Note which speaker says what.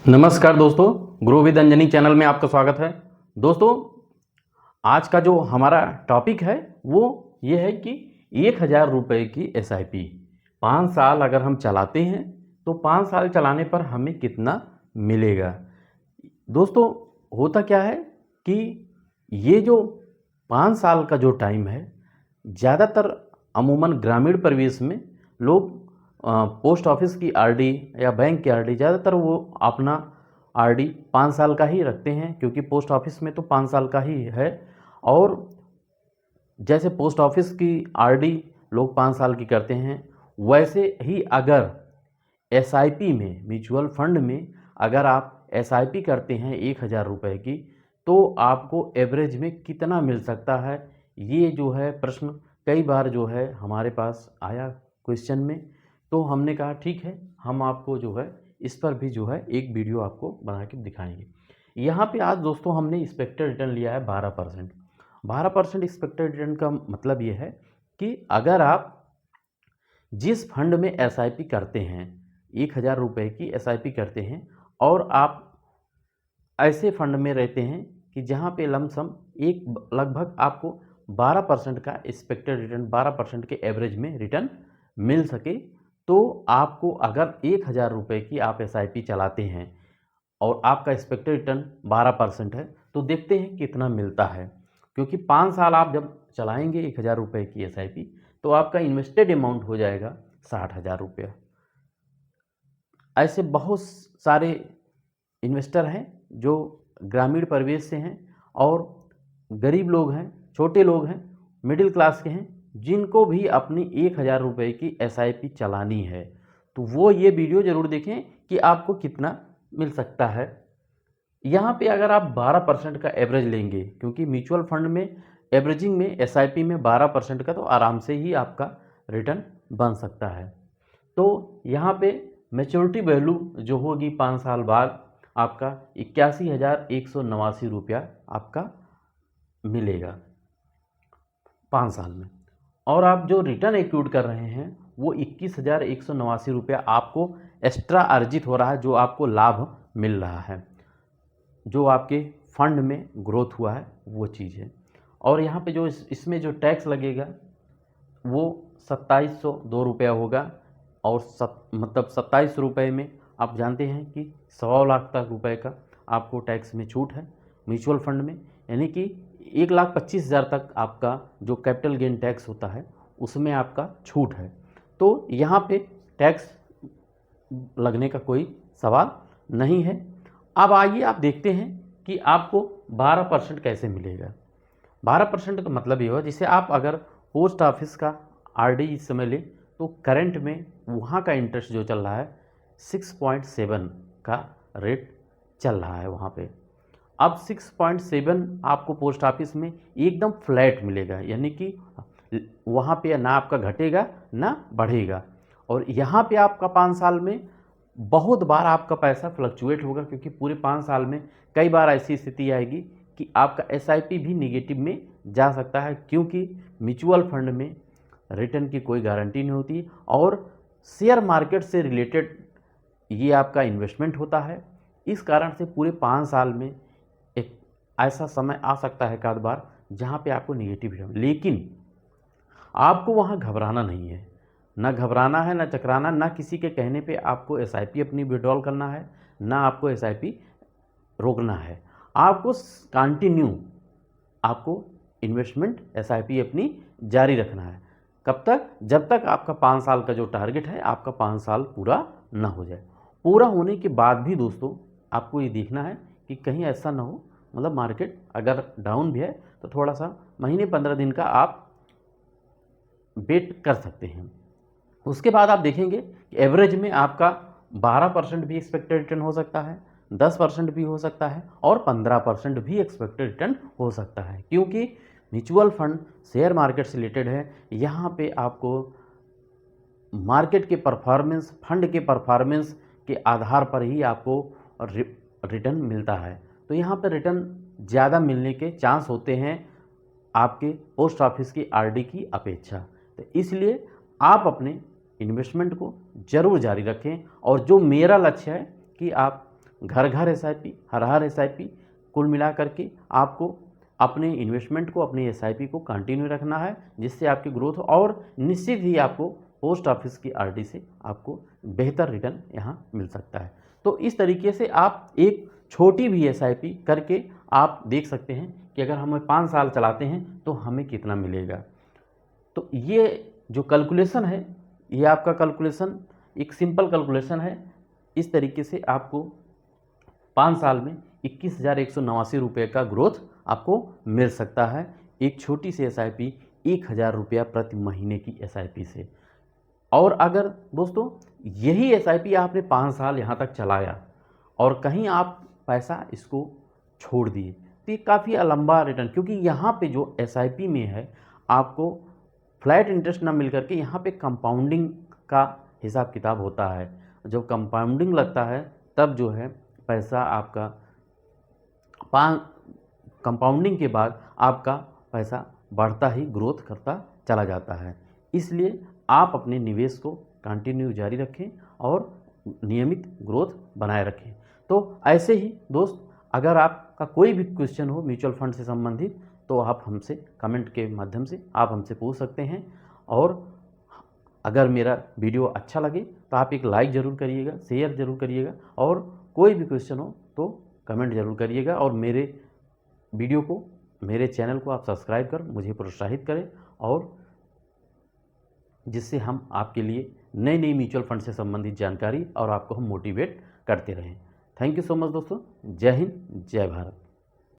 Speaker 1: नमस्कार दोस्तों, grow with Anjani channel में आपका स्वागत है। दोस्तों, आज का जो हमारा टॉपिक है वो ये है कि 1,000 रुपये की SIP 5 साल अगर हम चलाते हैं तो 5 साल चलाने पर हमें कितना मिलेगा। दोस्तों, होता क्या है कि ये जो 5 साल का जो टाइम है, ज़्यादातर अमूमन ग्रामीण परिवेश में लोग पोस्ट ऑफिस की RD या बैंक की RD, ज़्यादातर वो अपना RD 5 साल का ही रखते हैं, क्योंकि पोस्ट ऑफिस में तो 5 साल का ही है। और जैसे पोस्ट ऑफिस की RD लोग 5 साल की करते हैं, वैसे ही अगर SIP में, म्यूचुअल फंड में अगर आप SIP करते हैं 1,000 रुपये की, तो आपको एवरेज में कितना मिल सकता है, ये जो है प्रश्न कई बार जो है हमारे पास आया क्वेश्चन में। तो हमने कहा ठीक है, हम आपको जो है इस पर भी जो है एक वीडियो आपको बना के दिखाएंगे। यहाँ पे आज दोस्तों हमने एक्सपेक्टेड रिटर्न लिया है 12%। 12% एक्सपेक्टेड रिटर्न का मतलब ये है कि अगर आप जिस फंड में SIP करते हैं, 1,000 रुपये की SIP करते हैं, और आप ऐसे फंड में रहते हैं कि जहाँ पे लमसम एक लगभग आपको 12% का एक्सपेक्टेड रिटर्न, 12% के एवरेज में रिटर्न मिल सके, तो आपको अगर 1,000 रुपये की आप SIP चलाते हैं और आपका एक्सपेक्टेड रिटर्न 12% है, तो देखते हैं कितना मिलता है। क्योंकि 5 साल आप जब चलाएंगे 1,000 रुपये की SIP, तो आपका इन्वेस्टेड अमाउंट हो जाएगा 60,000 रुपया। ऐसे बहुत सारे इन्वेस्टर हैं जो ग्रामीण परिवेश से हैं और गरीब लोग हैं, छोटे लोग हैं, मिडिल क्लास के हैं, जिनको भी अपनी 1,000 रुपये की SIP चलानी है, तो वो ये वीडियो ज़रूर देखें कि आपको कितना मिल सकता है। यहाँ पे अगर आप 12% का एवरेज लेंगे, क्योंकि म्यूचुअल फंड में एवरेजिंग में SIP में 12% का तो आराम से ही आपका रिटर्न बन सकता है। तो यहाँ पे मैच्योरिटी वैल्यू जो होगी 5 साल बाद आपका 81,189 रुपया आपका मिलेगा 5 साल में। और आप जो रिटर्न एक्यूट कर रहे हैं वो 21,189 रुपया आपको एक्स्ट्रा अर्जित हो रहा है, जो आपको लाभ मिल रहा है, जो आपके फंड में ग्रोथ हुआ है वो चीज़ है। और यहाँ पे जो इसमें जो टैक्स लगेगा वो 2,702 रुपया होगा। और मतलब 27 रुपये में आप जानते हैं कि 1.25 लाख तक रुपए का आपको टैक्स में छूट है म्यूचुअल फंड में, यानी कि 1,25,000 तक आपका जो कैपिटल गेन टैक्स होता है उसमें आपका छूट है। तो यहाँ पे टैक्स लगने का कोई सवाल नहीं है। अब आइए आप देखते हैं कि आपको 12% कैसे मिलेगा। 12% का मतलब ये हुआ, जैसे आप अगर पोस्ट ऑफिस का RD इस समय लें तो करंट में वहाँ का इंटरेस्ट जो चल रहा है 6.7 का रेट चल रहा है वहाँ पे। अब 6.7 आपको पोस्ट ऑफिस में एकदम फ्लैट मिलेगा, यानी कि वहाँ पे ना आपका घटेगा ना बढ़ेगा। और यहाँ पे आपका 5 साल में बहुत बार आपका पैसा फ्लक्चुएट होगा, क्योंकि पूरे 5 साल में कई बार ऐसी स्थिति आएगी कि आपका SIP भी निगेटिव में जा सकता है, क्योंकि म्यूचुअल फंड में रिटर्न की कोई गारंटी नहीं होती और शेयर मार्केट से रिलेटेड ये आपका इन्वेस्टमेंट होता है। इस कारण से पूरे 5 साल में एक ऐसा समय आ सकता है एक आध बार जहाँ पे आपको निगेटिव रिटर्न, लेकिन आपको वहाँ घबराना नहीं है, ना घबराना है, ना चकराना, ना किसी के कहने पे आपको SIP अपनी विड्रॉल करना है, ना आपको SIP रोकना है। आपको कंटिन्यू आपको इन्वेस्टमेंट SIP अपनी जारी रखना है। कब तक? जब तक आपका 5 साल का जो टारगेट है, आपका 5 साल पूरा ना हो जाए। पूरा होने के बाद भी दोस्तों आपको ये देखना है कि कहीं ऐसा ना हो, मतलब मार्केट अगर डाउन भी है तो थोड़ा सा महीने 15 दिन का आप वेट कर सकते हैं। उसके बाद आप देखेंगे कि एवरेज में आपका 12% भी एक्सपेक्टेड रिटर्न हो सकता है, 10% भी हो सकता है और 15% भी एक्सपेक्टेड रिटर्न हो सकता है, क्योंकि म्यूचुअल फंड शेयर मार्केट से रिलेटेड है। यहाँ पे आपको मार्केट के परफॉर्मेंस, फंड के परफॉर्मेंस के आधार पर ही आपको रिटर्न मिलता है। तो यहाँ पर रिटर्न ज़्यादा मिलने के चांस होते हैं आपके पोस्ट ऑफिस की RD की अपेक्षा। तो इसलिए आप अपने इन्वेस्टमेंट को ज़रूर जारी रखें। और जो मेरा लक्ष्य है कि आप घर घर SIP, हर SIP, कुल मिला करके आपको अपने इन्वेस्टमेंट को, अपने SIP को कंटिन्यू रखना है, जिससे आपकी ग्रोथ हो और निश्चित ही आपको पोस्ट ऑफिस की RD से आपको बेहतर रिटर्न यहाँ मिल सकता है। तो इस तरीके से आप एक छोटी भी SIP करके आप देख सकते हैं कि अगर हम 5 साल चलाते हैं तो हमें कितना मिलेगा। तो ये जो कैलकुलेशन है, ये आपका कैलकुलेशन एक सिंपल कैलकुलेशन है। इस तरीके से आपको 5 साल में 21,189 रुपये का ग्रोथ आपको मिल सकता है एक छोटी सी SIP 1,000 रुपया प्रति महीने की SIP से। और अगर दोस्तों यही SIP आपने 5 साल यहाँ तक चलाया और कहीं आप पैसा इसको छोड़ दिए तो ये काफ़ी लंबा रिटर्न, क्योंकि यहाँ पे जो SIP में है आपको फ्लैट इंटरेस्ट ना मिल करके यहाँ पे कंपाउंडिंग का हिसाब किताब होता है। जब कंपाउंडिंग लगता है तब जो है पैसा आपका कंपाउंडिंग के बाद आपका पैसा बढ़ता ही ग्रोथ करता चला जाता है। इसलिए आप अपने निवेश को कंटिन्यू जारी रखें और नियमित ग्रोथ बनाए रखें। तो ऐसे ही दोस्त, अगर आपका कोई भी क्वेश्चन हो म्यूचुअल फंड से संबंधित तो आप हमसे कमेंट के माध्यम से आप हमसे पूछ सकते हैं। और अगर मेरा वीडियो अच्छा लगे तो आप एक लाइक ज़रूर करिएगा, शेयर ज़रूर करिएगा, और कोई भी क्वेश्चन हो तो कमेंट ज़रूर करिएगा। और मेरे वीडियो को, मेरे चैनल को आप सब्सक्राइब कर मुझे प्रोत्साहित करें, और जिससे हम आपके लिए नई नई म्यूचुअल फंड से संबंधित जानकारी और आपको हम मोटिवेट करते रहें। थैंक यू सो मच दोस्तों। जय हिंद, जय भारत।